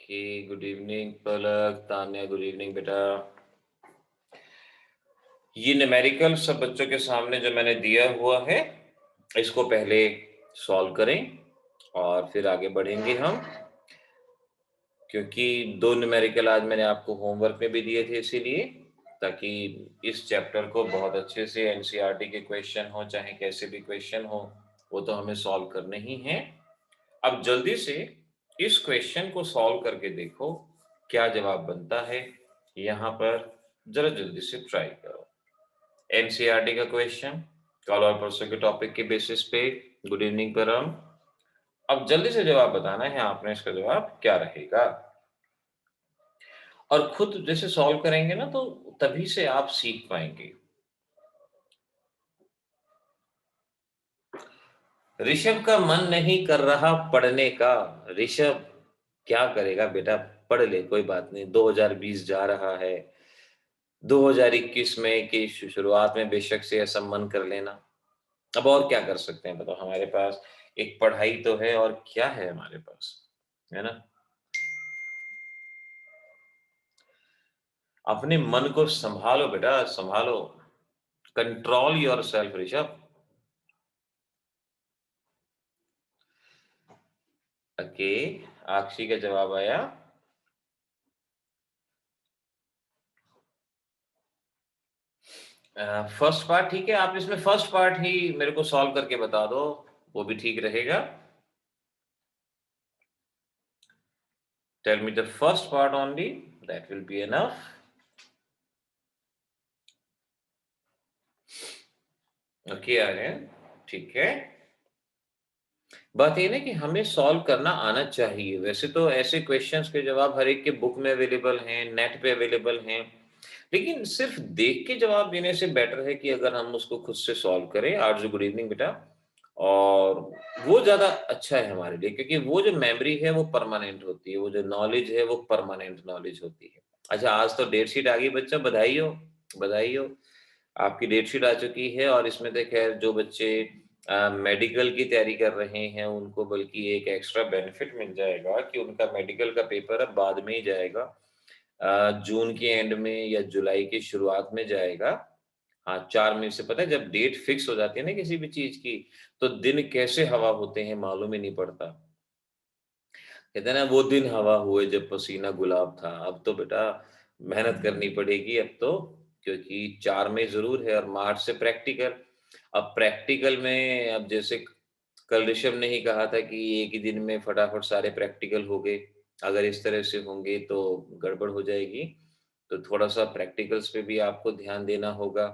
Okay, good evening पलक, Tanya, good evening बेटा। ये numerical सब बच्चों के सामने जो मैंने दिया हुआ है, इसको पहले सॉल्व करें और फिर आगे बढ़ेंगे हम, क्योंकि 2 न्यूमेरिकल आज मैंने आपको होमवर्क में भी दिए थे इसीलिए, ताकि इस चैप्टर को बहुत अच्छे से एनसीईआरटी के क्वेश्चन हो, चाहे कैसे भी क्वेश्चन हो, वो तो हमें सॉल्व करने ही हैं। अब जल्दी से इस क्वेश्चन को सॉल्व करके देखो, क्या जवाब बनता है। यहाँ पर जरा जल्दी से ट्राई करो। एनसीईआरटी का क्वेश्चन कल और परसों के टॉपिक के बेसिस पे। गुड इवनिंग परम। अब जल्दी से जवाब बताना है आपने, इसका जवाब क्या रहेगा। और खुद जैसे सॉल्व करेंगे ना, तो तभी से आप सीख पाएंगे। ऋषभ का मन नहीं कर रहा पढ़ने का। ऋषभ क्या करेगा बेटा, पढ़ ले, कोई बात नहीं, 2020 जा रहा है। 2021 में की शुरुआत में बेशक से ऐसा मन कर लेना। अब और क्या कर सकते हैं बताओ, हमारे पास एक पढ़ाई तो है, और क्या है हमारे पास, है ना। अपने मन को संभालो बेटा, संभालो। Control your self Rishabh. Okay, Akshi का जवाब आया फर्स्ट पार्ट। ठीक है, आप इसमें फर्स्ट पार्ट ही मेरे को सॉल्व करके बता दो, वो भी ठीक रहेगा। Tell me the first part only, that will be enough. Okay Aryan, ठीक है। बात ये ना कि हमें सॉल्व करना आना चाहिए। वैसे तो ऐसे क्वेश्चंस के जवाब हर एक के बुक में अवेलेबल हैं, नेट पे अवेलेबल हैं, लेकिन सिर्फ देख के जवाब देने से बेटर है कि अगर हम उसको खुद से सॉल्व करें। आरजू, गुड इवनिंग बेटा। और वो ज्यादा अच्छा है हमारे लिए, क्योंकि वो जो मेमोरी है वो परमानेंट होती है, वो जो नॉलेज है वो परमानेंट नॉलेज होती है। अच्छा, आज तो डेट शीट आ गई बच्चा, बधाई हो, बधाई हो। आपकी डेट शीट आ चुकी है, और इसमें तो खैर जो बच्चे मेडिकल की तैयारी कर रहे हैं उनको बल्कि एक एक्स्ट्रा बेनिफिट मिल जाएगा कि उनका मेडिकल का पेपर अब बाद में ही जाएगा, जून के एंड में या जुलाई की शुरुआत में जाएगा। हाँ, 4 मई से। पता है जब डेट फिक्स हो जाती है ना किसी भी चीज की, तो दिन कैसे हवा होते हैं मालूम ही नहीं पड़ता। कहते हैं ना, वो दिन हवा हुए जब पसीना गुलाब था। अब तो बेटा मेहनत करनी पड़ेगी अब तो, क्योंकि 4 मई जरूर है और मार्च से प्रैक्टिकल। अब प्रैक्टिकल में, अब जैसे कल ऋषभ ने ही कहा था कि एक ही दिन में फटाफट सारे प्रैक्टिकल हो गए, अगर इस तरह से होंगे तो गड़बड़ हो जाएगी। तो थोड़ा सा प्रैक्टिकल्स पे भी आपको ध्यान देना होगा।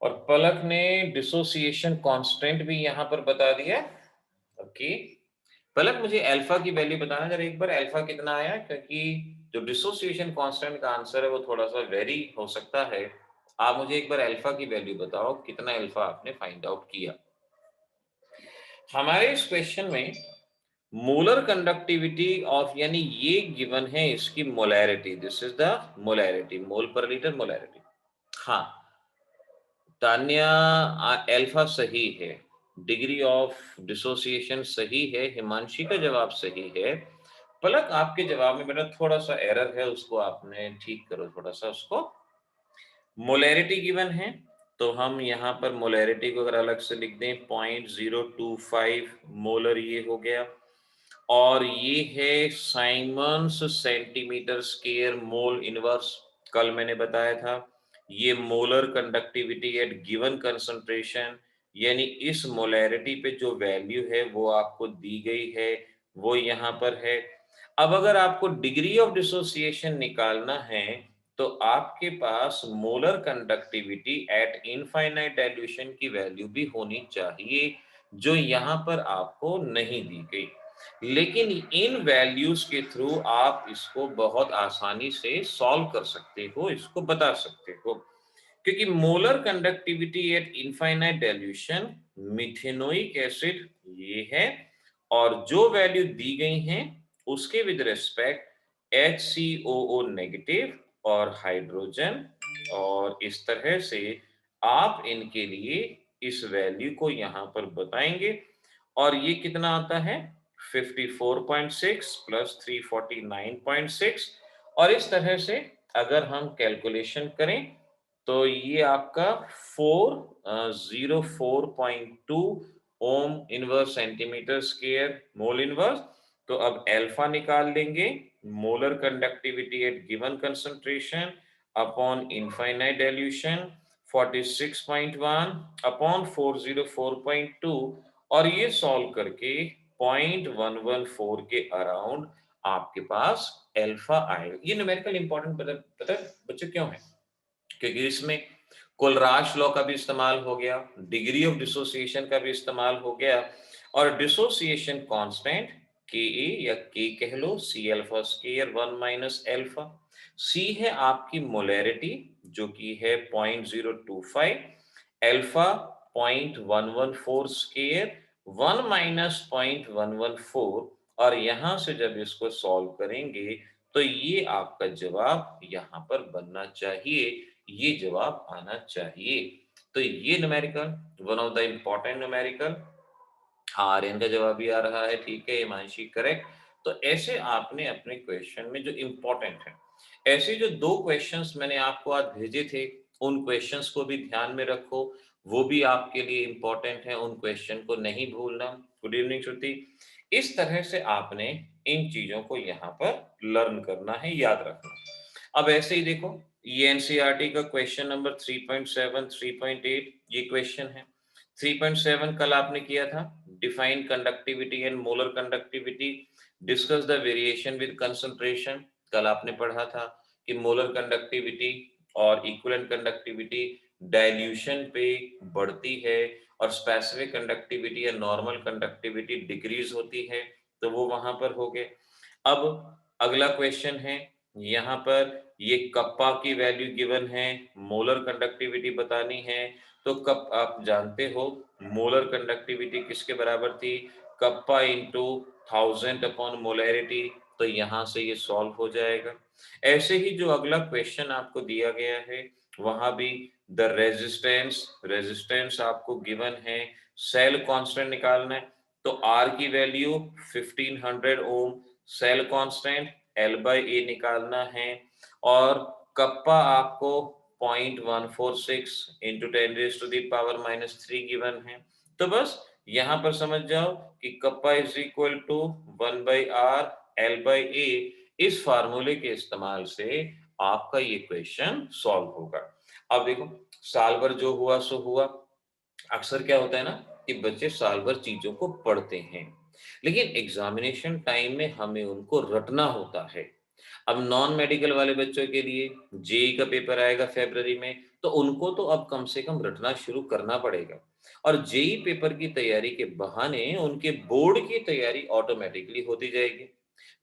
और पलक ने डिसोसिएशन कांस्टेंट भी यहाँ पर बता दिया। ओके पलक, मुझे अल्फा की वैल्यू बताना जरा एक बार, अल्फा कितना आया, क्योंकि जो डिसोसिएशन कांस्टेंट का आंसर है वो थोड़ा सा वेरी हो सकता है। आप मुझे एक बार अल्फा की वैल्यू बताओ, कितना अल्फा आपने फाइंड आउट किया। हमारे इस क्वेश्चन में मोलर कंडक्टिविटी ऑफ, यानी ये गिवन है इसकी molarity, this is the molarity, mole per litre molarity. हाँ तान्या, अल्फा सही है, डिग्री ऑफ डिसोसिएशन सही है, हिमांशी का जवाब सही है। पलक आपके जवाब में बेटा थोड़ा सा एरर है, उसको आपने ठीक करो थोड़ा सा उसको। मोलैरिटी गिवन है, तो हम यहाँ पर मोलैरिटी को अगर अलग से लिख दें 0.025 मोलर, ये हो गया। और ये है siemens centimetre square mole inverse, कल मैंने बताया था। ये molar conductivity at given concentration, यानी इस मोलैरिटी पे जो वैल्यू है वो आपको दी गई है, वो यहाँ पर है। अब अगर आपको डिग्री ऑफ डिसोसिएशन निकालना है, तो आपके पास molar conductivity at infinite dilution की वैल्यू भी होनी चाहिए, जो यहाँ पर आपको नहीं दी गई। लेकिन इन वैल्यूज के थ्रू आप इसको बहुत आसानी से सॉल्व कर सकते हो, इसको बता सकते हो, क्योंकि molar conductivity at infinite dilution methanoic acid ये है, और जो वैल्यू दी गई हैं उसके विद रिस्पेक्ट HCOO नेगेटिव और हाइड्रोजन, और इस तरह से आप इनके लिए इस वैल्यू को यहां पर बताएंगे। और ये कितना आता है 54.6 प्लस 349.6, और इस तरह से अगर हम कैलकुलेशन करें तो ये आपका 404.2 ohm inverse centimetre square mole inverse. तो अब अल्फा निकाल लेंगे, molar conductivity at given concentration upon infinite dilution 46.1 upon 404.2, और ये सॉल्व करके 0.114 के अराउंड आपके पास अल्फा आएगा। ये न्यूमेरिकल इंपॉर्टेंट पता है बच्चों क्यों है? क्योंकि इसमें कोलराश लॉ का भी इस्तेमाल हो गया, डिग्री ऑफ डिसोसिएशन का भी इस्तेमाल हो गया, और डिसोसिएशन कांस्टेंट के ए या के कह लो, C alpha square 1 minus alpha. C है आपकी मोलैरिटी जो कि है 0.025, अल्फा 0.114 स्क्वायर 1 माइनस 0.114, और यहां से जब इसको सॉल्व करेंगे तो ये आपका जवाब यहां पर बनना चाहिए, ये जवाब आना चाहिए। तो ये numerical one of the important numerical. हाँ, आर्यन का जवाब भी आ रहा है, ठीक है हिमांशी, करेक्ट। तो ऐसे आपने अपने क्वेश्चन में जो इंपॉर्टेंट है, ऐसे जो दो क्वेश्चंस मैंने आपको आज भेजे थे, उन क्वेश्चंस को भी ध्यान में रखो, वो भी आपके लिए इंपॉर्टेंट है, उन क्वेश्चन को नहीं भूलना। गुड इवनिंग श्रुति। इस तरह से आपने इन चीजों को यहाँ पर लर्न करना है, याद रखना। अब ऐसे ही देखो, ये एनसीईआरटी का क्वेश्चन नंबर 3.7 3.8 ये क्वेश्चन है। 3.7 कल आपने किया था, define conductivity and molar conductivity, discuss the variation with concentration. कल आपने पढ़ा था कि मोलर कंडक्टिविटी और इक्विवेलेंट कंडक्टिविटी डाइल्यूशन पे बढ़ती है, और स्पेसिफिक कंडक्टिविटी या नॉर्मल कंडक्टिविटी डिक्रीज होती है, तो वो वहां पर हो गए। अब अगला क्वेश्चन है, यहाँ पर ये कप्पा की वैल्यू गिवन है, मोलर कंडक्टिविटी बतानी है। तो कप आप जानते हो मोलर कंडक्टिविटी किसके बराबर थी, कप्पा इंटू 1000 अपॉन मोलैरिटी। तो यहां से ये सॉल्व हो जाएगा। ऐसे ही जो अगला क्वेश्चन आपको दिया गया है, वहां भी द रेजिस्टेंस आपको गिवन है, सेल कांस्टेंट निकालना है। तो आर की value 1500 ohm, cell constant L by A निकालना है, और कप्पा आपको 0.146 इंटू 10⁻³ गिवन है। तो बस यहां पर समझ जाओ कि kappa is equal to 1/r L/A। इस फार्मूले के इस्तेमाल से आपका ये क्वेश्चन सॉल्व होगा। अब देखो, साल भर जो हुआ सो हुआ। अक्सर क्या होता है ना कि बच्चे साल भर चीजों को पढ़ते हैं, लेकिन एग्जामिनेशन टाइम में हमें उनको रटना होता है। अब नॉन मेडिकल वाले बच्चों के लिए जेई का पेपर आएगा फरवरी में, तो उनको तो अब कम से कम रटना शुरू करना पड़ेगा, और जेई पेपर की तैयारी के बहाने उनके बोर्ड की तैयारी ऑटोमेटिकली होती जाएगी।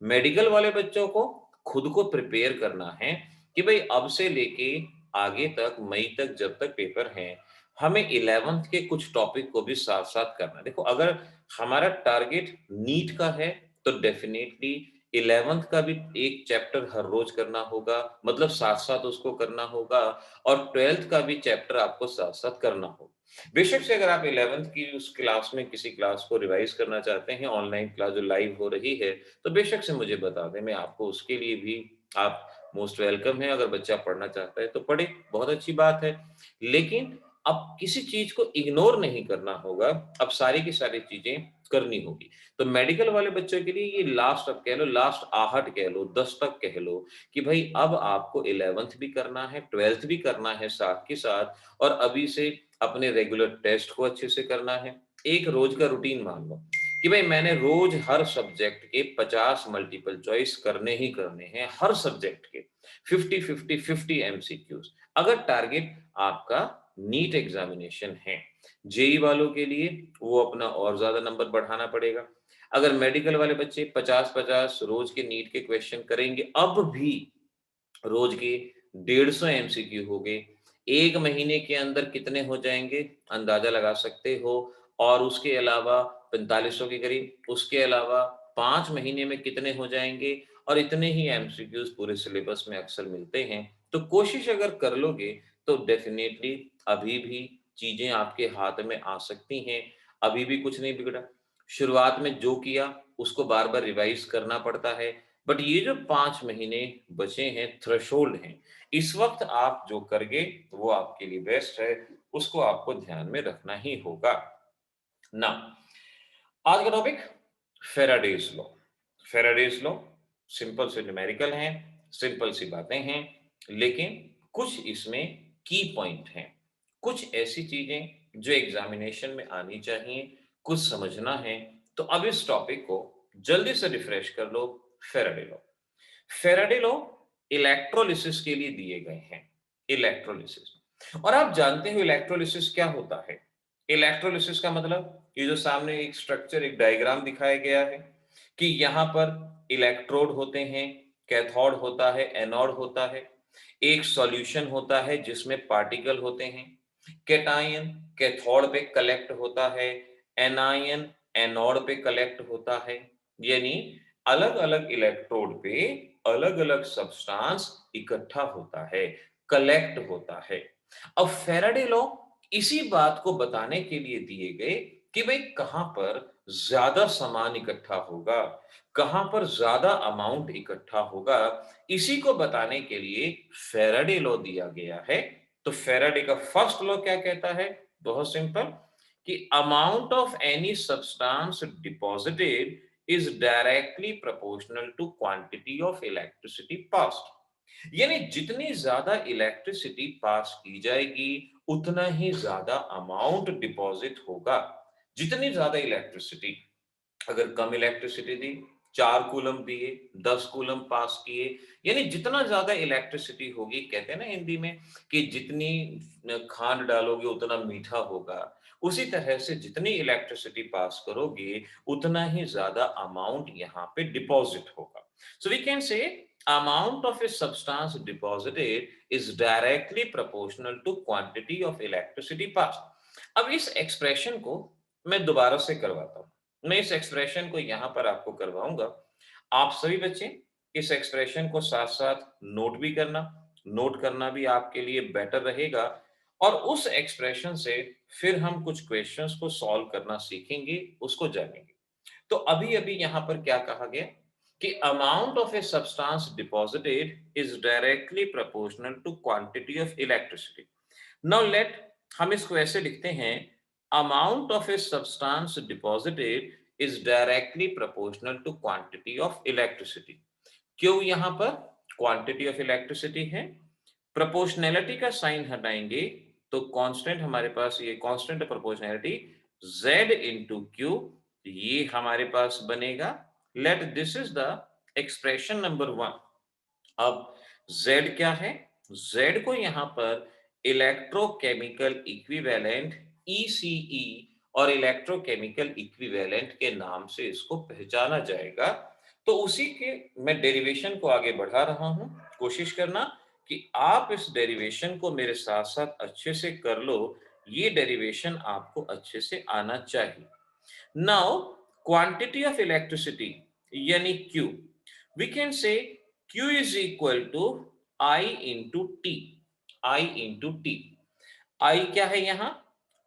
मेडिकल वाले बच्चों को खुद को प्रिपेयर करना है कि भाई अब से लेके आगे तक मई तक जब तक पेपर हैं, हमें 11th के कुछ टॉपिक को भी साथ साथ करना है। देखो, अगर हमारा टारगेट नीट का है तो डेफिनेटली 11th का भी एक चैप्टर हर रोज करना होगा, मतलब साथ साथ उसको करना होगा, और 12th का भी चैप्टर आपको साथ साथ करना होगा। बेशक से अगर आप 11th की उस क्लास में किसी क्लास को रिवाइज करना चाहते हैं, ऑनलाइन क्लास जो लाइव हो रही है, तो बेशक से मुझे बता दें, मैं आपको उसके लिए भी आप मोस्ट वेलकम है। अगर बच्चा पढ़ना चाहता है तो पढ़े, बहुत अच्छी बात है, लेकिन अब किसी चीज को इग्नोर नहीं करना होगा, अब सारी की सारी चीजें करनी होगी। तो मेडिकल वाले बच्चों के लिए ये लास्ट, अब कह लो लास्ट आहट कह लो, दस्तक कह लो, कि भाई अब आपको 11th भी करना है, 12th भी करना है साथ के साथ, और अभी से अपने रेगुलर टेस्ट को अच्छे से करना है। एक रोज का रूटीन मान लो कि भाई मैंने रोज हर सब्जेक्ट के 50 मल्टीपल चॉइस करने ही करने हैं, हर सब्जेक्ट के 50 एमसीक्यूज। अगर टारगेट आपका नीट एग्जामिनेशन है, जेई वालों के लिए वो अपना और ज्यादा नंबर बढ़ाना पड़ेगा। अगर मेडिकल वाले बच्चे 50-50 रोज के नीट के क्वेश्चन करेंगे, अब भी रोज के 150 एमसीक्यू हो गए, एक महीने के अंदर कितने हो जाएंगे अंदाजा लगा सकते हो। और उसके अलावा 4500 के करीब, उसके अलावा 5 महीने में कितने हो जाएंगे, और इतने ही एमसीक्यूज पूरे सिलेबस में अक्सर मिलते हैं। तो कोशिश अगर कर लोगे तो डेफिनेटली अभी भी चीजें आपके हाथ में आ सकती हैं, अभी भी कुछ नहीं बिगड़ा। शुरुआत में जो किया उसको बार बार रिवाइज करना पड़ता है, बट ये जो 5 महीने बचे हैं, थ्रेशोल्ड हैं, इस वक्त आप जो करगे वो आपके लिए बेस्ट है, उसको आपको ध्यान में रखना ही होगा ना। आज का topic Faraday's law. Faraday's law simple से न्यूमेरिकल हैं, सिंपल सी बातें हैं, लेकिन कुछ इसमें की पॉइंट हैं, कुछ ऐसी चीजें जो एग्जामिनेशन में आनी चाहिए, कुछ समझना है। तो अब इस टॉपिक को जल्दी से रिफ्रेश कर लो। Faraday law. Faraday law electrolysis के लिए दिए गए हैं। इलेक्ट्रोलिसिस, और आप जानते हो इलेक्ट्रोलिसिस क्या होता है। इलेक्ट्रोलिसिस का मतलब ये जो सामने एक स्ट्रक्चर, एक डायग्राम दिखाया गया है कि यहां पर इलेक्ट्रोड होते हैं, कैथोड होता है, एनोड होता है, एक सॉल्यूशन होता है जिसमें पार्टिकल होते हैं, कैटायन कैथोड पे कलेक्ट होता है, एनायन एनोड पे कलेक्ट होता है। यानी अलग अलग इलेक्ट्रोड पे अलग अलग सब्सटेंस इकट्ठा होता है, कलेक्ट होता है। अब फैराडे लॉ इसी बात को बताने के लिए दिए गए कि भाई कहां पर ज्यादा सामान इकट्ठा होगा, कहां पर ज्यादा अमाउंट इकट्ठा होगा, इसी को बताने के लिए फैराडे लॉ दिया गया है। तो फैराडे का फर्स्ट लॉ क्या कहता है? बहुत सिंपल, कि amount of any substance deposited is directly proportional to quantity of electricity passed. यानी जितनी ज्यादा इलेक्ट्रिसिटी पास की जाएगी उतना ही ज्यादा अमाउंट डिपॉजिट होगा। जितनी ज्यादा इलेक्ट्रिसिटी, अगर कम इलेक्ट्रिसिटी दी, 4 कूलम दिए, 10 कूलम पास किए, यानी जितना ज्यादा इलेक्ट्रिसिटी होगी, कहते हैं ना हिंदी में कि जितनी खांड डालोगे उतना मीठा होगा, उसी तरह से जितनी इलेक्ट्रिसिटी पास करोगे उतना ही ज्यादा अमाउंट यहाँ पे डिपॉजिट होगा। So we can say amount of a substance deposited is directly proportional to quantity of electricity passed। अब इस एक्सप्रेशन को मैं दोबारा से करवाता हूं। मैं इस एक्सप्रेशन को यहां पर आपको करवाऊंगा। आप सभी बच्चे इस एक्सप्रेशन को साथ साथ नोट भी करना, नोट करना भी आपके लिए बेटर रहेगा, और उस एक्सप्रेशन से फिर हम कुछ क्वेश्चंस को सॉल्व करना सीखेंगे, उसको जानेंगे। तो अभी अभी यहां पर क्या कहा गया कि amount of a substance deposited is directly proportional to quantity of electricity. Now let, हम इसको ऐसे लिखते हैं, amount of a substance deposited is directly proportional to quantity of electricity. क्यों यहां पर क्वांटिटी ऑफ इलेक्ट्रिसिटी है? प्रोपोर्शनैलिटी का साइन हटाएंगे तो कांस्टेंट हमारे पास, ये constant proportionality Z into Q, ये हमारे पास बनेगा। Let this is the expression number 1। अब Z क्या है? Z को यहां पर इलेक्ट्रोकेमिकल इक्विवेलेंट ECE और इलेक्ट्रोकेमिकल इक्विवेलेंट के नाम से इसको पहचाना जाएगा। तो उसी के मैं डेरिवेशन को आगे बढ़ा रहा हूं। कोशिश करना कि आप इस डेरिवेशन को मेरे साथ साथ अच्छे से कर लो। ये डेरिवेशन आपको अच्छे से आना चाहिए। नाउ क्वांटिटी ऑफ इलेक्ट्रिसिटी यानी Q, we can say Q is equal to I into T. I into T. I क्या है यहाँ?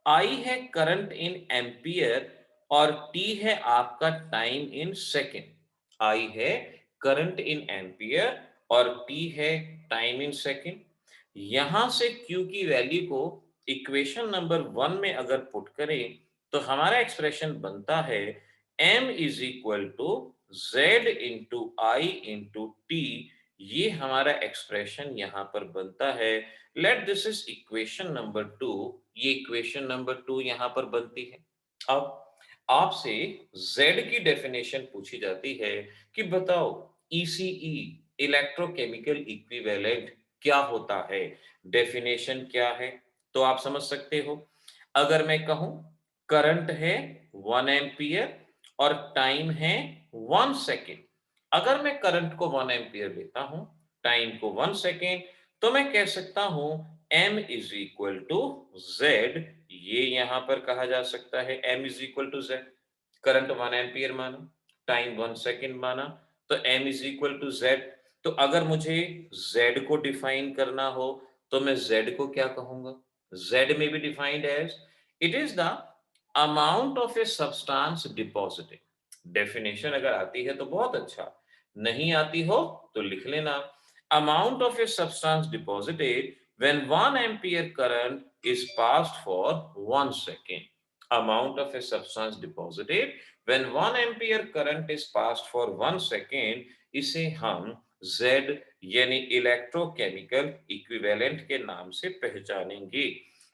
I है करंट इन एम्पियर और T है आपका टाइम इन सेकेंड। I है करंट इन एम्पियर और T है टाइम इन सेकेंड। यहां से Q की वैल्यू को इक्वेशन नंबर 1 में अगर पुट करें तो हमारा एक्सप्रेशन बनता है M is equal to Z into I into T. ये हमारा एक्सप्रेशन यहां पर बनता है। Let this is equation number 2। ये इक्वेशन नंबर 2 यहां पर बनती है। अब आपसे Z की डेफिनेशन पूछी जाती है कि बताओ ECE, इलेक्ट्रोकेमिकल इक्विवेलेंट, क्या होता है, डेफिनेशन क्या है? तो आप समझ सकते हो, अगर मैं कहूं करंट है 1 एम्पियर और टाइम है 1 सेकेंड। अगर मैं करंट को 1 एम्पियर लेता हूं, टाइम को 1 सेकेंड, तो मैं कह सकता हूं M is equal to Z। ये यहां पर कहा जा सकता है M is equal to Z। Current 1 ampere माना, टाइम 1 सेकेंड माना, तो M is equal to Z। तो अगर मुझे Z को डिफाइन करना हो तो मैं Z को क्या कहूंगा? Z में भी defined as, it is the amount of a substance deposited, definition अगर आती है तो बहुत अच्छा, नहीं आती हो तो लिख लेना। Amount of a substance deposited when 1 ampere current is passed for 1 second. Amount of a substance deposited when 1 ampere current is passed for 1 second, इसे हम Z यानी इलेक्ट्रोकेमिकल इक्विवेलेंट के नाम से पहचानेंगे।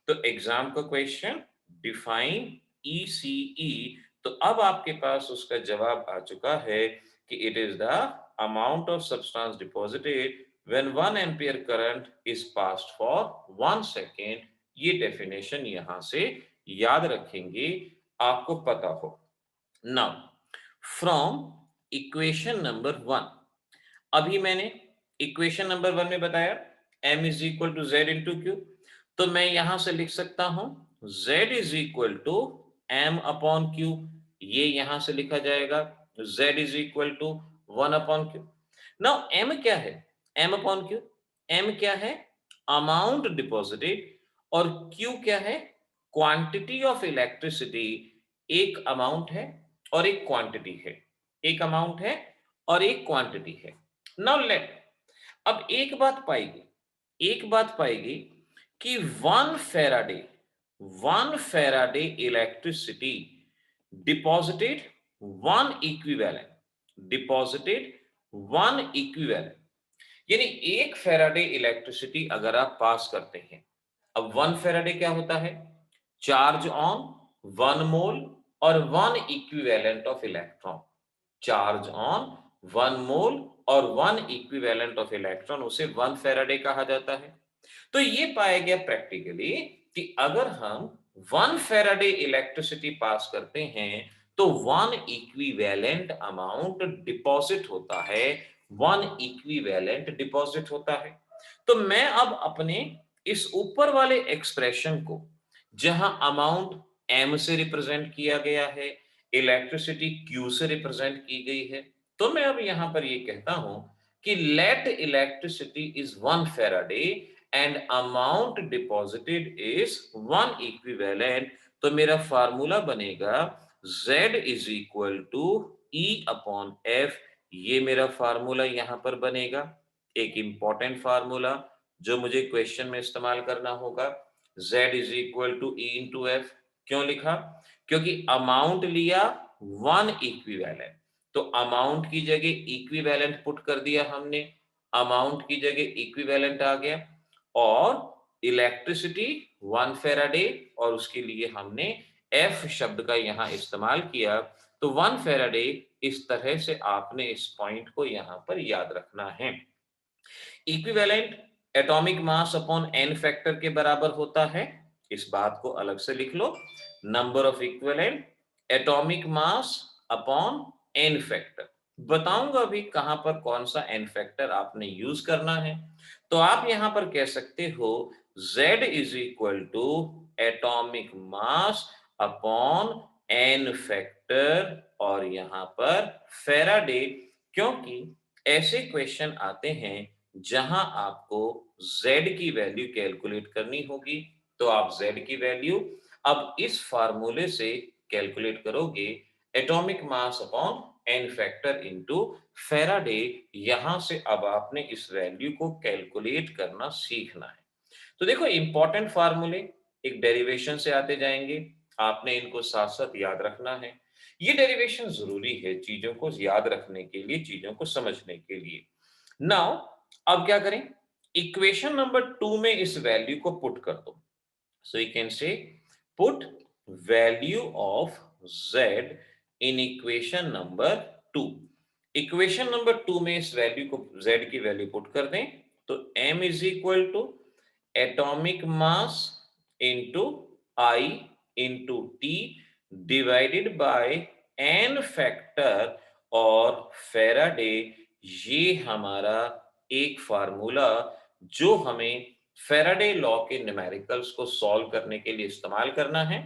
तो एग्जाम का क्वेश्चन डिफाइन ECE, तो अब आपके पास उसका जवाब आ चुका है कि it is the amount of substance deposited when 1 ampere current is passed for 1 second. ये डेफिनेशन यहां से याद रखेंगे, आपको पता हो। नाउ फ्रॉम इक्वेशन नंबर 1, अभी मैंने इक्वेशन नंबर 1 में बताया m is equal to Z into Q, तो मैं यहां से लिख सकता हूं z is equal to m upon Q, ये यहां से लिखा जाएगा z is equal to 1 upon Q. Now m क्या है, m अपॉन क्यू, m क्या है अमाउंट डिपॉजिटेड, और q क्या है क्वांटिटी ऑफ इलेक्ट्रिसिटी। एक अमाउंट है और एक क्वांटिटी है, एक अमाउंट है और एक क्वांटिटी है। नाउ लेट, अब एक बात पाएगी कि 1 फेराडे इलेक्ट्रिसिटी डिपॉजिटेड 1 इक्विवेलेंट, यानी 1 फेराडे इलेक्ट्रिसिटी अगर आप पास करते हैं। अब 1 फेराडे क्या होता है, चार्ज ऑन 1 मोल और 1 equivalent of electron. Charge on 1 मोल और 1 इक्विवेलेंट ऑफ इलेक्ट्रॉन, उसे 1 फेराडे कहा जाता है। तो ये पाया गया प्रैक्टिकली कि अगर हम 1 फेराडे इलेक्ट्रिसिटी पास करते हैं तो 1 इक्विवेलेंट अमाउंट डिपॉजिट होता है, 1 इक्विवेलेंट डिपॉजिट होता है। तो मैं अब अपने इस ऊपर वाले एक्सप्रेशन को, जहां अमाउंट m से रिप्रेजेंट किया गया है, इलेक्ट्रिसिटी q से रिप्रेजेंट की गई है, तो मैं अब यहां पर ये कहता हूं कि let electricity is 1 Faraday and amount deposited is 1 equivalent. तो मेरा फार्मूला बनेगा Z is equal to E upon F। ये मेरा फार्मूला यहां पर बनेगा, एक इंपॉर्टेंट फार्मूला जो मुझे क्वेश्चन में इस्तेमाल करना होगा। Z is equal to E into F। क्यों लिखा, क्योंकि अमाउंट लिया 1 इक्विवेलेंट, तो अमाउंट की जगह इक्विवेलेंट पुट कर दिया हमने, अमाउंट की जगह इक्विवेलेंट आ गया, और इलेक्ट्रिसिटी 1 फेराडे और उसके लिए हमने F शब्द का यहां इस्तेमाल किया। तो 1 फेराडे, इस तरह से आपने इस पॉइंट को यहां पर याद रखना है। Equivalent atomic mass upon n factor के बराबर होता है, इस बात को अलग से लिख लो, number of equivalent atomic mass upon n factor. बताऊंगा अभी कहां पर कौन सा n फैक्टर आपने यूज करना है। तो आप यहां पर कह सकते हो Z is equal to atomic mass upon n factor, और यहां पर फेराडे, क्योंकि ऐसे क्वेश्चन आते हैं जहां आपको Z की वैल्यू कैलकुलेट करनी होगी, तो आप Z की वैल्यू अब इस फार्मूले से कैलकुलेट करोगे, atomic mass upon n factor into Faraday. यहां से अब आपने इस वैल्यू को कैलकुलेट करना सीखना है। तो देखो इंपॉर्टेंट फार्मूले एक डेरिवेशन से आते जाएंगे, आपने इनको साथ साथ याद रखना है। ये डेरिवेशन जरूरी है चीजों को याद रखने के लिए, चीजों को समझने के लिए। नाउ अब क्या करें, इक्वेशन नंबर 2 में इस वैल्यू को पुट कर दो। So you can say put value of z in equation number 2। Equation number 2 में इस वैल्यू को, z की वैल्यू पुट कर दें, तो m is equal to atomic mass into I into T divided by n factor और Faraday. ये हमारा एक फार्मूला जो हमें फेराडे लॉ के न्यूमेरिकल्स को सॉल्व करने के लिए इस्तेमाल करना है।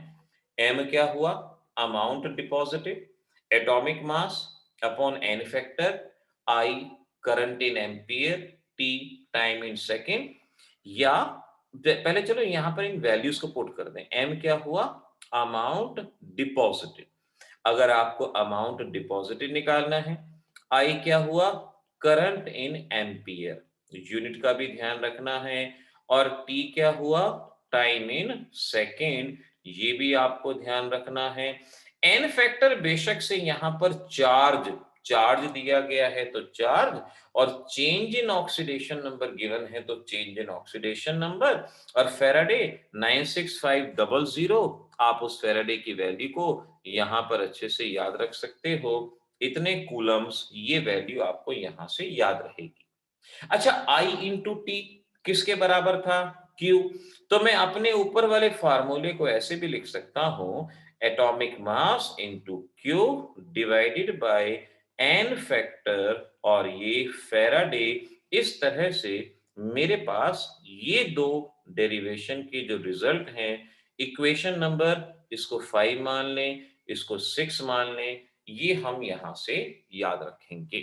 m क्या हुआ, amount deposited, atomic mass upon n factor, I current in ampere, t time in second. या पहले चलो यहां पर इन वैल्यूज को पुट कर दें। m क्या हुआ, अमाउंट डिपॉजिटेड। अगर आपको अमाउंट डिपॉजिटेड निकालना है, आई क्या हुआ, करंट इन एम्पियर, यूनिट का भी ध्यान रखना है, और टी क्या हुआ, टाइम इन सेकेंड, ये भी आपको ध्यान रखना है। एन फैक्टर बेशक से यहां पर चार्ज चार्ज दिया गया है तो चार्ज, और change in oxidation number given है तो चेंज इन ऑक्सीडेशन नंबर, और फेराडे 96500, आप उस फेराडे की वैल्यू को यहां पर अच्छे से याद रख सकते हो, इतने कूलम्स, ये वैल्यू आपको यहां से याद रहेगी। अच्छा, आई इंटू टी किसके बराबर था, क्यू। तो मैं अपने ऊपर वाले फार्मूले को ऐसे भी लिख सकता हूं, atomic mass into Q divided by N factor, और ये फेराडे। इस तरह से मेरे पास ये दो डेरिवेशन के जो रिजल्ट हैं, इक्वेशन नंबर, इसको 5 मान लें, इसको 6 मान लें, ये हम यहां से याद रखेंगे।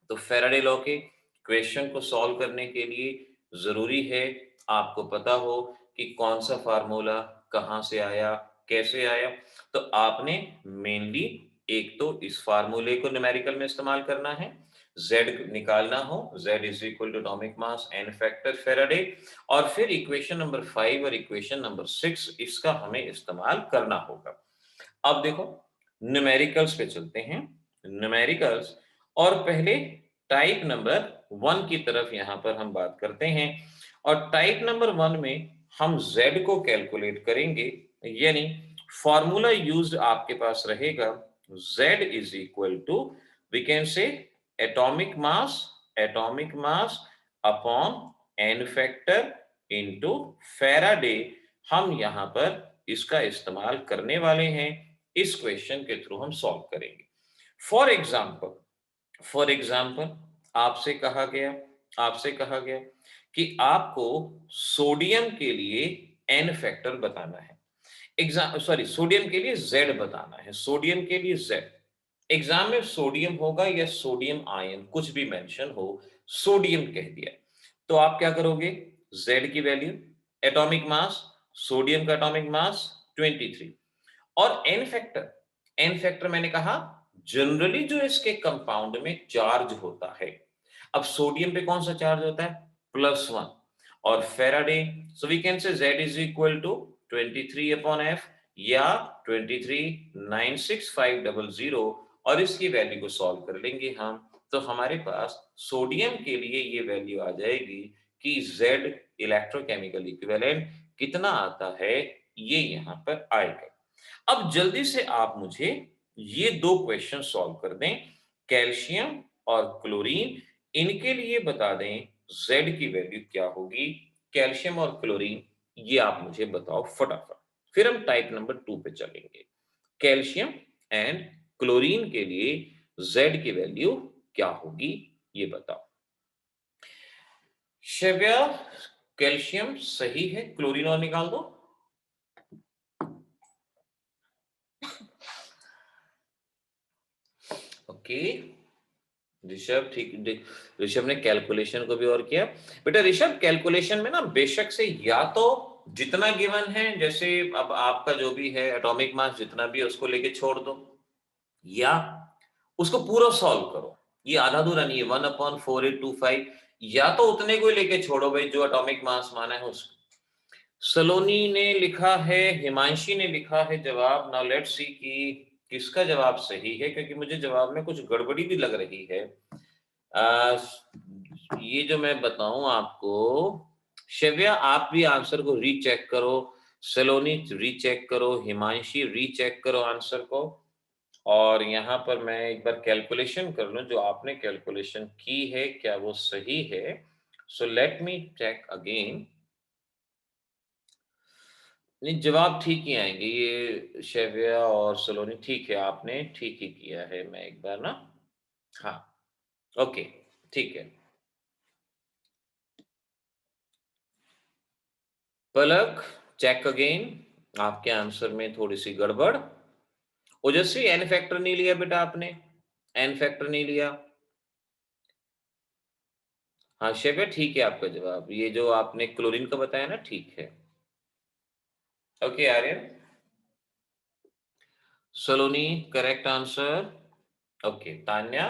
तो फेराडे लॉ के क्वेश्चन को सॉल्व करने के लिए जरूरी है आपको पता हो कि कौन सा फार्मूला कहां से आया, कैसे आया। तो आपने मेनली एक तो इस फार्मूले को न्यूमेरिकल में इस्तेमाल करना है, z निकालना हो, z is equal to atomic mass N factor Faraday, और फिर इक्वेशन नंबर 5 और इक्वेशन नंबर 6 इसका हमें इस्तेमाल करना होगा। अब देखो, न्यूमेरिकल्स पे चलते हैं, न्यूमेरिकल्स, और पहले टाइप नंबर 1 की तरफ यहां पर हम बात करते हैं, और टाइप नंबर 1 में हम z को कैलकुलेट करेंगे, यानी फॉर्मूला यूज्ड आपके पास रहेगा, z is equal to, we can say atomic mass upon N factor into Faraday. हम यहां पर इसका इस्तेमाल करने वाले हैं, इस क्वेश्चन के थ्रू हम सॉल्व करेंगे। फॉर एग्जाम्पल आपसे कहा गया कि आपको सोडियम के लिए एन फैक्टर बताना है, सोडियम के लिए जेड बताना है, सोडियम के लिए जेड। एग्जाम में सोडियम होगा या सोडियम आयन, कुछ भी मेंशन हो, सोडियम कह दिया, तो आप क्या करोगे, जेड की वैल्यू, एटॉमिक मास, सोडियम का एटॉमिक मास 23, और एन फैक्टर मैंने कहा जनरली जो इसके कंपाउंड में चार्ज होता है। अब सोडियम पे कौन सा चार्ज होता है, +1, और Faraday, so we can say z is equal to 23 upon F, या 23 96500, और इसकी वैल्यू को सॉल्व कर लेंगे हम, तो हमारे पास सोडियम के लिए ये वैल्यू आ जाएगी कि z इलेक्ट्रोकेमिकल इक्विवेलेंट कितना आता है, ये यहां पर आएगा। अब जल्दी से आप मुझे ये दो क्वेश्चन सॉल्व कर दें, कैल्शियम और क्लोरीन, इनके लिए बता दें Z की वैल्यू क्या होगी, कैल्शियम और क्लोरीन, ये आप मुझे बताओ फटाफट, फिर हम टाइप नंबर 2 पे चलेंगे। कैल्शियम एंड क्लोरीन के लिए Z की वैल्यू क्या होगी, ये बताओ। श्रेया, कैल्शियम सही है, क्लोरीन और निकाल दो। ओके, ऋषभ ठीक, ऋषभ ने कैलकुलेशन को भी और किया। बेटा ऋषभ, कैलकुलेशन में ना बेशक से या तो जितना गिवन है, जैसे अब आपका जो भी है एटॉमिक मास जितना भी है उसको लेके छोड़ दो, या उसको पूरा सॉल्व करो, ये आधा अधूरा नहीं है, 1/4825, या तो उतने को ही लेके छोड़ो भाई जो एटॉमिक मास माना है उसको। सलोनी ने लिखा है, हिमांशी ने लिखा है जवाब, नाउ लेट्स सी कि किसका जवाब सही है, क्योंकि मुझे जवाब में कुछ गड़बड़ी भी लग रही है। आ, ये जो मैं बताऊं आपको, शिव्या आप भी आंसर को रीचेक करो, सलोनी रीचेक करो, हिमांशी रीचेक करो आंसर को, और यहाँ पर मैं एक बार कैलकुलेशन कर लूं, जो आपने कैलकुलेशन की है क्या वो सही है। So let me check again. नहीं, जवाब ठीक ही आएंगे, ये शेव्या और सलोनी ठीक है, आपने ठीक ही किया है, मैं एक बार ना, हाँ, ओके, ठीक है। पलक, चेक अगेन, आपके आंसर में थोड़ी सी गड़बड़। ओजस्वी, एन फैक्टर नहीं लिया बेटा आपने, एन फैक्टर नहीं लिया। हाँ शेव्या, ठीक है आपका जवाब, ये जो आपने क्लोरीन का बताया ना, ठीक है। ओके आर्यन, सलोनी करेक्ट आंसर। ओके तान्या,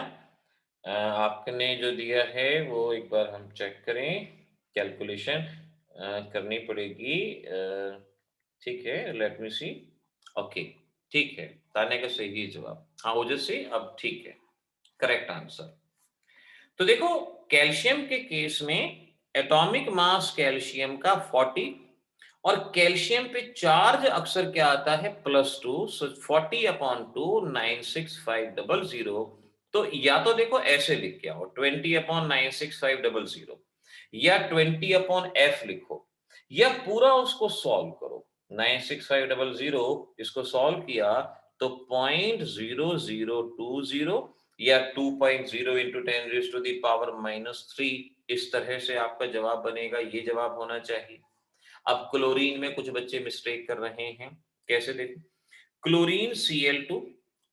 आपने जो दिया है वो एक बार हम चेक करें, कैलकुलेशन करनी पड़ेगी। ठीक है, लेट मी सी। ओके ठीक है, तान्या का सही जवाब। हाँ ओजस्वी, अब ठीक है, करेक्ट आंसर। तो देखो कैल्शियम के केस में एटॉमिक मास कैल्शियम का 40 और कैल्शियम पे चार्ज अक्सर क्या आता है +2, सो 40/2 96500। तो या तो देखो ऐसे लिख के आओ 20/96500 या 20/f लिखो या पूरा उसको सॉल्व करो। 96500 इसको सॉल्व किया तो 0.0020 या 2.0 इंटू 10⁻³ इस तरह से आपका जवाब बनेगा। ये जवाब होना चाहिए। अब क्लोरीन में कुछ बच्चे मिस्टेक कर रहे हैं, कैसे देखो, क्लोरीन Cl2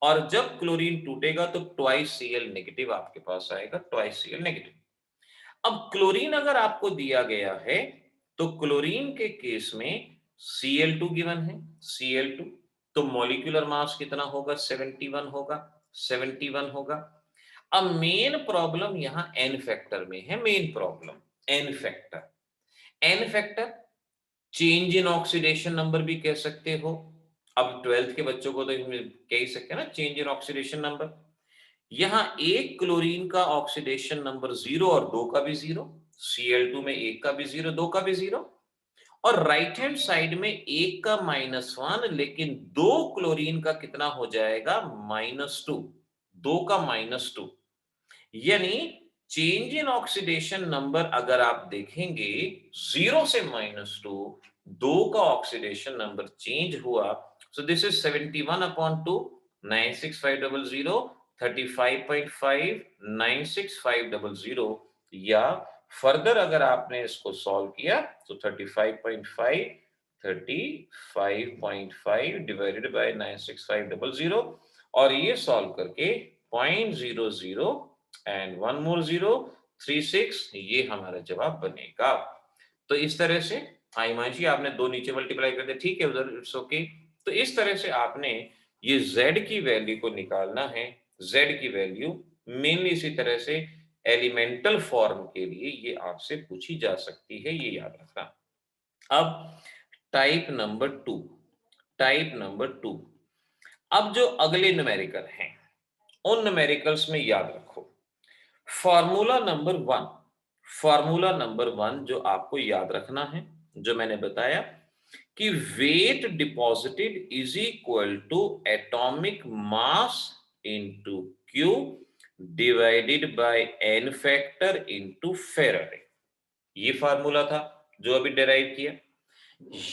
और जब क्लोरीन टूटेगा तो ट्वाइस Cl नेगेटिव आपके पास आएगा, ट्वाइस Cl नेगेटिव। अब क्लोरीन अगर आपको दिया गया है तो क्लोरीन के केस में Cl2 गिवन है, Cl2 तो मॉलिक्यूलर मास कितना होगा 71 होगा, 71 होगा। अब मेन प्रॉब्लम यहां एन फैक्टर में है, main problem N factor. N factor change in oxidation number भी कह सकते हो। अब 12th के बच्चों को तो कह ही सकते हैं ना चेंज इन ऑक्सीडेशन नंबर। यहां एक क्लोरीन का ऑक्सीडेशन नंबर 0 और 2 का भी 0, Cl2 में एक का भी 0, 2 का भी 0, और राइट हैंड साइड में एक का -1 लेकिन दो क्लोरीन का कितना हो जाएगा -2, 2 का -2। यानी चेंज इन ऑक्सीडेशन नंबर अगर आप देखेंगे 0 से -2, 2 का ऑक्सीडेशन नंबर चेंज हुआ। सो दिस इज 71/2 96500 35.5 96500 या फर्दर अगर आपने इसको सॉल्व किया तो 35.5 35.5 डिवाइडेड बाय 96500 और ये सॉल्व करके 0.00 एंड 1 मोर 0 36 ये हमारा जवाब बनेगा। तो इस तरह से आइमांशी आपने दो नीचे मल्टीप्लाई कर दिया, ठीक है उधर, इट्स ओके। तो इस तरह से आपने ये z की वैल्यू को निकालना है। z की वैल्यू मेनली इसी तरह से एलिमेंटल फॉर्म के लिए ये आपसे पूछी जा सकती है, ये याद रखना। अब टाइप नंबर 2, टाइप नंबर 2। अब जो अगले न्यूमेरिकल हैं उन न्यूमेरिकल्स में याद रखो फॉर्मूला नंबर 1, फॉर्मूला नंबर 1 जो आपको याद रखना है, जो मैंने बताया कि weight deposited is equal to atomic mass into Q divided by N factor into Faraday. ये फार्मूला था जो अभी डिराइव किया।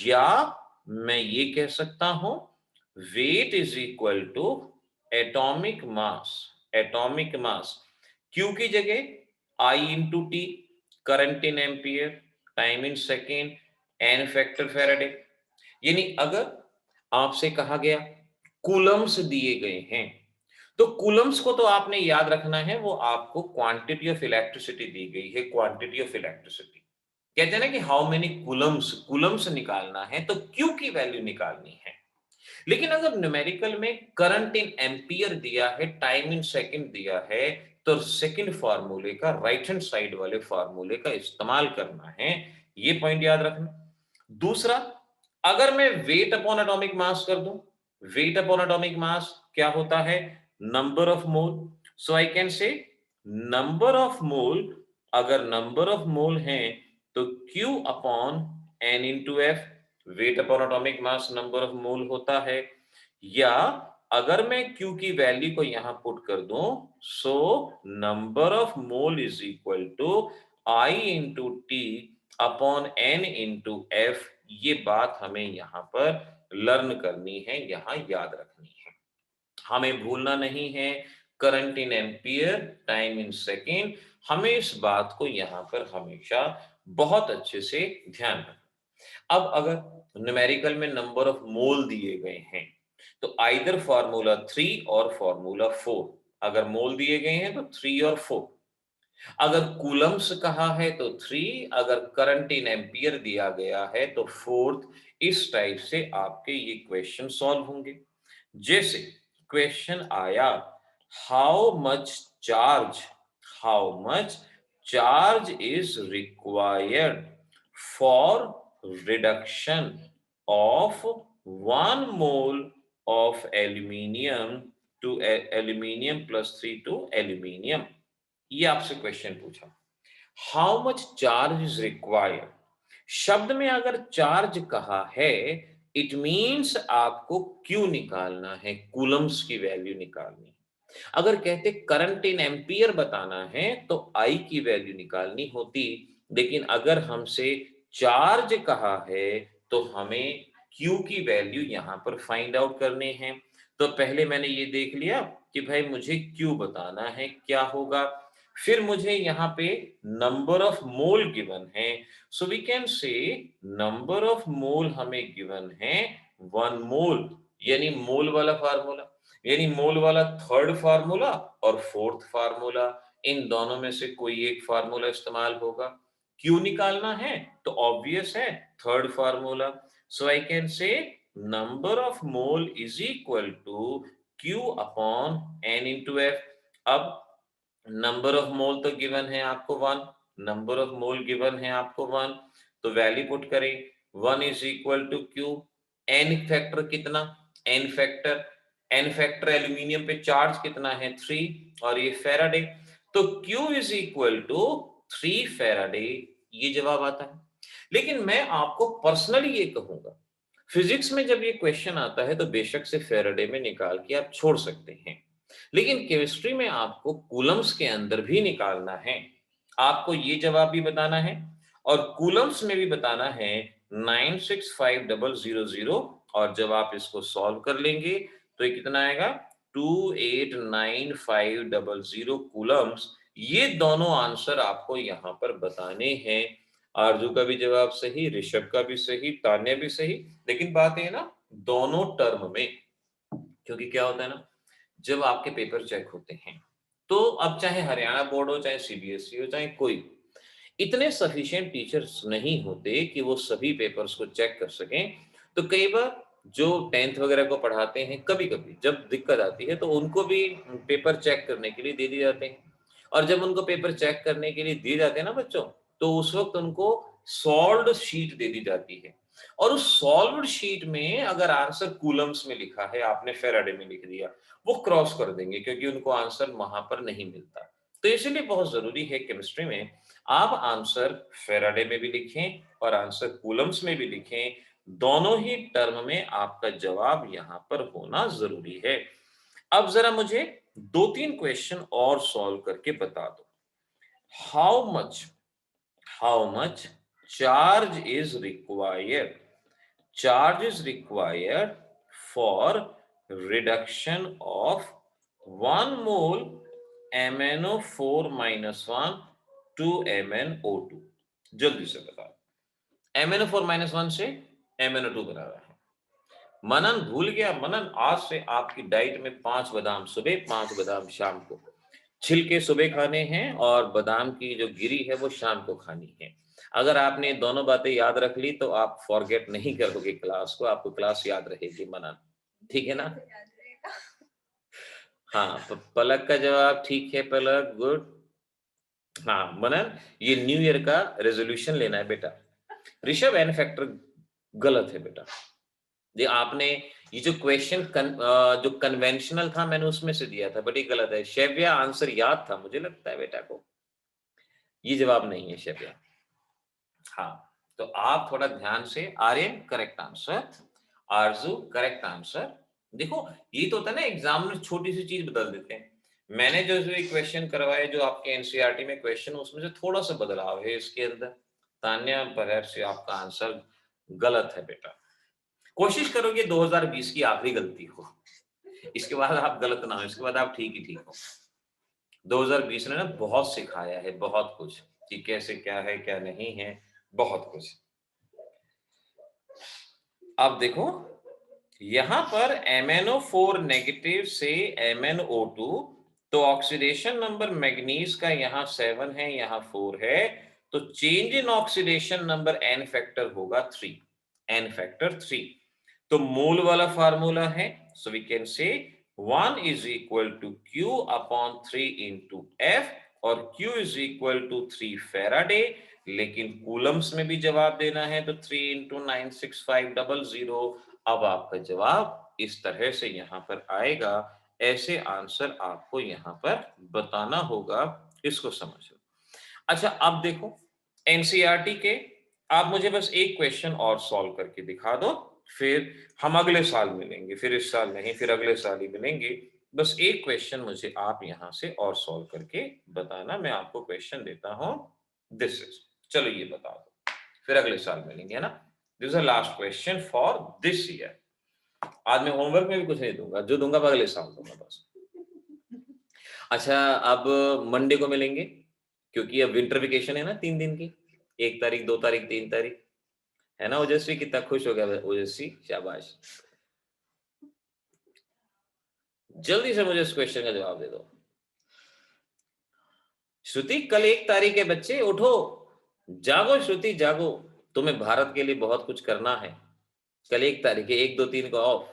या मैं ये कह सकता हूं weight is equal to atomic mass, atomic mass Q की जगह I into T, current in ampere, time in second, n factor Faraday. यानी अगर आपसे कहा गया कूलम्स दिए गए हैं तो कूलम्स को तो आपने याद रखना है, वो आपको क्वांटिटी ऑफ इलेक्ट्रिसिटी दी गई है, क्वांटिटी ऑफ इलेक्ट्रिसिटी। कहते हैं ना कि हाउ मेनी कूलम्स, कूलम्स निकालना है तो क्यू की वैल्यू निकालनी है। लेकिन अगर न्यूमेरिकल में करंट इन एम्पियर दिया है, टाइम इन सेकंड दिया है, तो सेकंड फार्मूले का राइट हैंड साइड वाले फार्मूले का इस्तेमाल करना है, ये पॉइंट याद रखना। दूसरा, अगर मैं वेट अपॉन एटॉमिक मास कर दूं, वेट अपॉन एटॉमिक मास क्या होता है number of mole. So I can say number of मोल, अगर नंबर ऑफ मोल है तो Q upon N into F, weight upon atomic mass number of मोल होता है। या अगर मैं Q की वैल्यू को यहां पुट कर दूं, so number of mole is equal to I into T upon N into F. ये बात हमें यहां पर लर्न करनी है, यहां याद रखनी है, हमें भूलना नहीं है। Current in ampere, time in second, हमें इस बात को यहां पर हमेशा बहुत अच्छे से ध्यान रखना। अब अगर न्यूमेरिकल में नंबर ऑफ मोल दिए गए हैं तो आइदर फॉर्मूला 3 और फॉर्मूला 4। अगर मोल दिए गए हैं तो 3 और 4, अगर कूलम्स कहा है तो 3, अगर करंट इन एम्पियर दिया गया है तो 4th। इस टाइप से आपके ये क्वेश्चन सॉल्व होंगे। जैसे क्वेश्चन आया how much charge, how much charge is required for reduction of 1 mole of aluminium to aluminium +3 to aluminium. ये आपसे क्वेश्चन पूछा, how much charge is required. शब्द में अगर चार्ज कहा है, इट मीन्स आपको क्यू निकालना है, कूलम्स की वैल्यू निकालनी है। अगर कहते करंट इन एम्पियर बताना है तो आई की वैल्यू निकालनी होती, लेकिन अगर हमसे चार्ज कहा है तो हमें क्यू की वैल्यू यहां पर फाइंड आउट करने हैं। तो पहले मैंने ये देख लिया कि भाई मुझे क्यू बताना है, क्या होगा। फिर मुझे यहाँ पे नंबर ऑफ मोल गिवन है, so we can say number of mole हमें गिवन है 1 मोल, यानी मोल वाला फार्मूला, यानी मोल वाला थर्ड फार्मूला और फोर्थ फार्मूला, इन दोनों में से कोई एक फार्मूला इस्तेमाल होगा। क्यू निकालना है तो ऑब्वियस है third formula, so I can say number of mole is equal to Q upon N into F. अब नंबर ऑफ मोल तो गिवन है आपको 1, नंबर ऑफ मोल गिवन है आपको 1, तो वैल्यू पुट करें 1 is equal to Q, n factor कितना, n factor, N factor aluminium पे चार्ज कितना है 3 और ये फेराडे, तो Q is equal to 3 Faraday, ये जवाब आता है। लेकिन मैं आपको पर्सनली ये कहूंगा, फिजिक्स में जब ये क्वेश्चन आता है तो बेशक से फेराडे में निकाल के आप छोड़ सकते हैं, लेकिन केमिस्ट्री में आपको कूलम्स के अंदर भी निकालना है। आपको ये जवाब भी बताना है और कूलम्स में भी बताना है 965000, और जब आप इसको सॉल्व कर लेंगे तो ये कितना आएगा 289500 कूलम्स। ये दोनों आंसर आपको यहाँ पर बताने हैं। आरजू का भी जवाब सही, ऋषभ का भी सही, तान्या भी सही, लेकिन बात है ना दोनों टर्म में, क्योंकि क्या होता है ना जब आपके पेपर चेक होते हैं तो अब चाहे हरियाणा बोर्ड हो, चाहे सीबीएसई हो, चाहे कोई, इतने सफिशिएंट टीचर्स नहीं होते कि वो सभी पेपर्स को चेक कर सकें। तो कई बार जो 10th वगैरह को पढ़ाते हैं, कभी कभी जब दिक्कत आती है तो उनको भी पेपर चेक करने के लिए दे दिए जाते हैं, और जब उनको पेपर चेक करने के लिए दिए जाते हैं ना बच्चों, तो उस वक्त उनको सॉल्व्ड शीट दे दी जाती है, और उस सॉल्व्ड शीट में अगर आंसर कूलम्स में लिखा है, आपने फेराडे में लिख दिया, वो क्रॉस कर देंगे क्योंकि उनको आंसर वहां पर नहीं मिलता। तो इसीलिए बहुत जरूरी है केमिस्ट्री में आप आंसर फेराडे में भी लिखें और आंसर कूलम्स में भी लिखें, दोनों ही टर्म में आपका जवाब यहां पर होना जरूरी है। अब जरा मुझे 2-3 क्वेश्चन और सॉल्व करके बता दो। How much charge is required, charge is required for reduction of 1 mole MnO4 minus 1 to MnO2। जल्दी से बताओ, MnO4 minus 1 से MnO2 बना रहा है। मनन भूल गया, मनन आज से आपकी डाइट में 5 बादाम सुबह, 5 बादाम शाम को, छिलके सुबह खाने हैं और बादाम की जो गिरी है वो शाम को खानी है। अगर आपने दोनों बातें याद रख ली तो आप फॉरगेट नहीं करोगे क्लास को, आपको क्लास याद रहेगी मनन, ठीक है ना। हाँ, पलक का जवाब ठीक है, पलक गुड। हाँ मनन, ये न्यू ईयर का रेजोल्यूशन लेना है बेटा। ऋषभ एन फैक्टर गलत है बेटा, ये आपने ये जो क्वेश्चन जो कन्वेंशनल था मैंने उसमें से दिया था, बट ये गलत है। शैव्या आंसर याद था मुझे लगता है बेटा को, ये जवाब नहीं है शैव्या। हाँ, तो आप थोड़ा ध्यान से, आर्यन करेक्ट आंसर, आरजू करेक्ट आंसर। देखो ये तो होता है ना एग्जाम में छोटी सी चीज बदल देते हैं। मैंने जो जो क्वेश्चन करवाए जो आपके एनसीईआरटी में क्वेश्चन, उसमें से थोड़ा सा बदलाव है इसके अंदर। तान्या परहैप से आपका आंसर गलत है बेटा, कोशिश करोगे 2020 की आखिरी गलती हो, इसके बाद आप गलत ना हो, इसके बाद आप ठीक ही ठीक हो। 2020 ने ना बहुत सिखाया है, बहुत कुछ कि कैसे क्या है क्या नहीं है, बहुत कुछ। अब देखो यहां पर MnO4 नेगेटिव से MnO2, तो ऑक्सीडेशन नंबर मैग्नीज का यहाँ 7 है, यहाँ 4 है, तो change in oxidation number n factor होगा 3, n फैक्टर 3। तो मोल वाला फार्मूला है, so we can say 1 is equal to Q upon 3 into F, और Q is equal to 3 Faraday. लेकिन कूलम्स में भी जवाब देना है तो 3 इंटू 96500। अब आपका जवाब इस तरह से यहां पर आएगा। ऐसे आंसर आपको यहां पर बताना होगा, इसको समझ लो। अच्छा, अब देखो एनसीईआरटी के आप मुझे बस एक क्वेश्चन और सॉल्व करके दिखा दो, फिर हम अगले साल मिलेंगे, फिर इस साल नहीं, फिर अगले साल ही मिलेंगे। बस एक क्वेश्चन मुझे आप यहां से और सॉल्व करके बताना। मैं आपको क्वेश्चन देता हूं, दिस इज, चलो ये बता दो, फिर अगले साल मिलेंगे, है ना। This is the last question for this year. आज मैं होमवर्क में भी कुछ नहीं दूंगा, जो दूंगा अगले साल दूंगा बस। अच्छा, अब मंडे को मिलेंगे, क्योंकि अब विंटर वेकेशन है ना 3 दिन की, 1 तारीख, 2 तारीख, 3 तारीख, है ना। ओजस्वी कितना खुश हो गया, ओजस्वी शाबाश। जल्दी से मुझे इस क्वेश्चन का जवाब दे दो। श्रुति, कल 1 तारीख है बच्चे, उठो, जागो श्रुति जागो, तुम्हें भारत के लिए बहुत कुछ करना है। कल 1 तारीख है, 1, 2, 3 को ऑफ।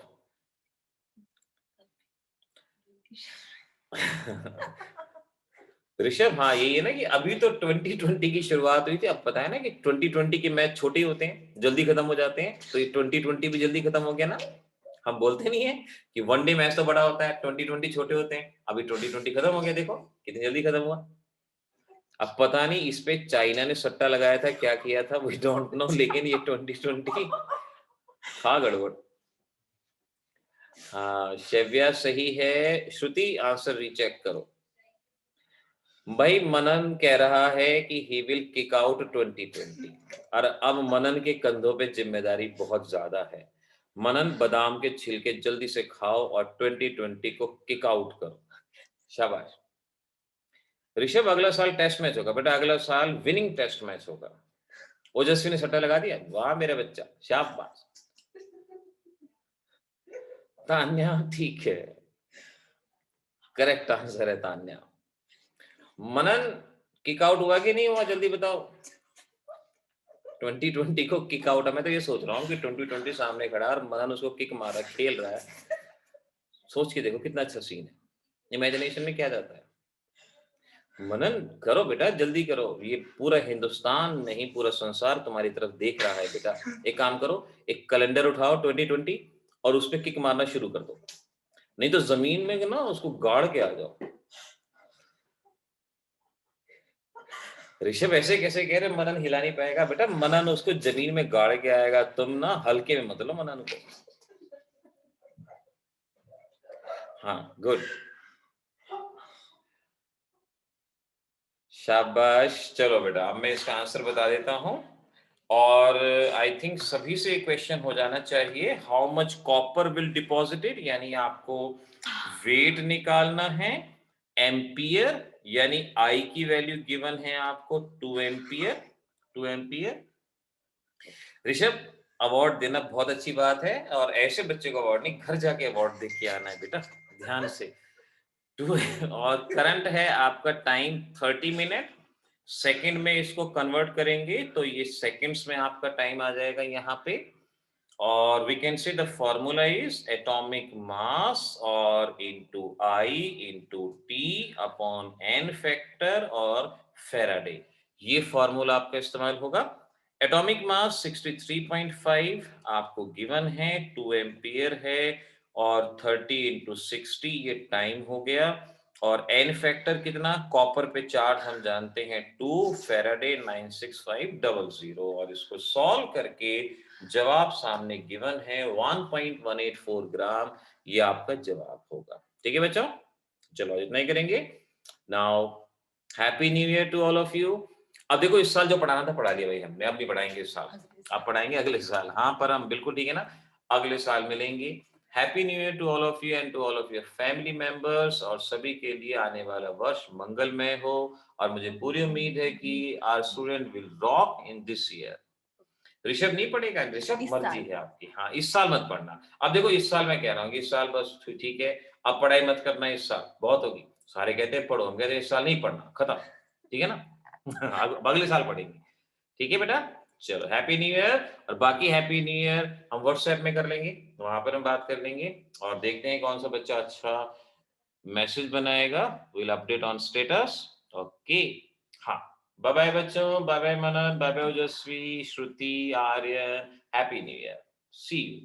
ऋषभ, हाँ यही है ना कि अभी तो 2020 की शुरुआत हुई थी, अब पता है ना कि 2020 के मैच छोटे होते हैं, जल्दी खत्म हो जाते हैं, तो ये 2020 भी जल्दी खत्म हो गया ना। हम बोलते नहीं है कि वनडे मैच तो बड़ा होता है, 2020 छोटे होते हैं। अभी 2020 खत्म हो गया, देखो कितनी जल्दी खत्म हुआ। अब पता नहीं इस पे चाइना ने सट्टा लगाया था, क्या किया था, वी डोंट नो, लेकिन ये 2020 था गड़बड़। हाँ शव्या सही है, श्रुति आंसर रीचेक करो। भाई मनन कह रहा है कि ही विल किक आउट 2020, और अब मनन के कंधों पे जिम्मेदारी बहुत ज्यादा है। मनन बादाम के छिलके जल्दी से खाओ और 2020 को किक आउट करो। शाबाश। ऋषभ, अगला साल टेस्ट मैच होगा बेटा, अगला साल विनिंग टेस्ट मैच होगा। ओजस्वी ने सट्टा लगा दिया, वाह मेरा बच्चा, शाबाश। तान्या ठीक है, करेक्ट आंसर है तान्या। मनन किक आउट हुआ कि नहीं हुआ, जल्दी बताओ। 2020 को किक आउट है। मैं तो ये सोच रहा हूँ कि 2020 सामने खड़ा और मनन उसको किक मार रहा है, खेल रहा है। सोच के देखो कितना अच्छा सीन है, इमेजिनेशन में क्या जाता है। मनन करो बेटा, जल्दी करो, ये पूरा हिंदुस्तान नहीं पूरा संसार तुम्हारी तरफ देख रहा है बेटा। एक काम करो, एक कैलेंडर उठाओ 2020 और उस पर किक मारना शुरू कर दो, नहीं तो जमीन में ना उसको गाड़ के आ जाओ। ऋषभ ऐसे कैसे कह रहे, मनन हिला नहीं पाएगा बेटा, मनन उसको जमीन में गाड़ के आएगा, तुम ना हल्के में मत लो मनन को। हाँ गुड, शाबाश। चलो बेटा, अब मैं इसका आंसर बता देता हूं, और आई थिंक सभी से क्वेश्चन हो जाना चाहिए। How much copper will deposited, यानी आपको वेट निकालना है। एम्पियर यानी आई की वैल्यू गिवन है आपको 2 एम्पियर, 2 एम्पियर। ऋषभ, अवार्ड देना बहुत अच्छी बात है, और ऐसे बच्चे को अवार्ड नहीं, घर जाके अवार्ड देख के आना है बेटा, ध्यान से। और करंट है आपका टाइम 30 मिनट, सेकंड में इसको कन्वर्ट करेंगे तो ये सेकंड्स में आपका टाइम आ जाएगा यहाँ पे। और we can say the formula is atomic mass और into I into T upon N factor और फेराडे, ये फॉर्मूला आपका इस्तेमाल होगा। एटॉमिक मास 63.5 आपको गिवन है, 2 एम्पियर है, और 30 इंटू 60 ये टाइम हो गया। और एन फैक्टर कितना, कॉपर पे चार्ज हम जानते हैं 2, फेराडे 96500, और इसको सॉल्व करके जवाब सामने गिवन है 1.184 ग्राम, ये आपका जवाब होगा। ठीक है बच्चों, चलो इतना ही करेंगे। Now happy new year to all of you. अब देखो इस साल जो पढ़ाना था पढ़ा दिया भाई हमने, अब नहीं पढ़ाएंगे इस साल, आप पढ़ाएंगे अगले साल। हाँ पर हम बिल्कुल ठीक है ना, अगले साल मिलेंगे। Happy new year to all of you and to all of your family members, और सभी के लिए आने वाला वर्ष मंगलमय हो, और मुझे पूरी उम्मीद है कि our student will rock in this year. Rishabh नहीं पढ़ेगा, ऋषभ मर्जी है आपकी, हाँ इस साल मत पढ़ना। अब देखो इस साल मैं कह रहा हूँ इस साल बस ठीक है, अब पढ़ाई मत करना, इस साल बहुत होगी। सारे कहते हैं पढ़ो, हम कहते हैं इस साल नहीं पढ़ना, खत्म, ठीक है ना। अगले साल पढ़ेंगे, ठीक है बेटा। चलो हैप्पी न्यू ईयर। और बाकी हैप्पी न्यू ईयर हम व्हाट्सएप में कर लेंगे, वहां पर हम बात कर लेंगे और देखते हैं कौन सा बच्चा अच्छा मैसेज बनाएगा। Will update on status. Okay, हाँ, बाय बाय बच्चों, bye bye Manan, bye bye Ojaswi, Shruti, Aryan, happy new year, see you.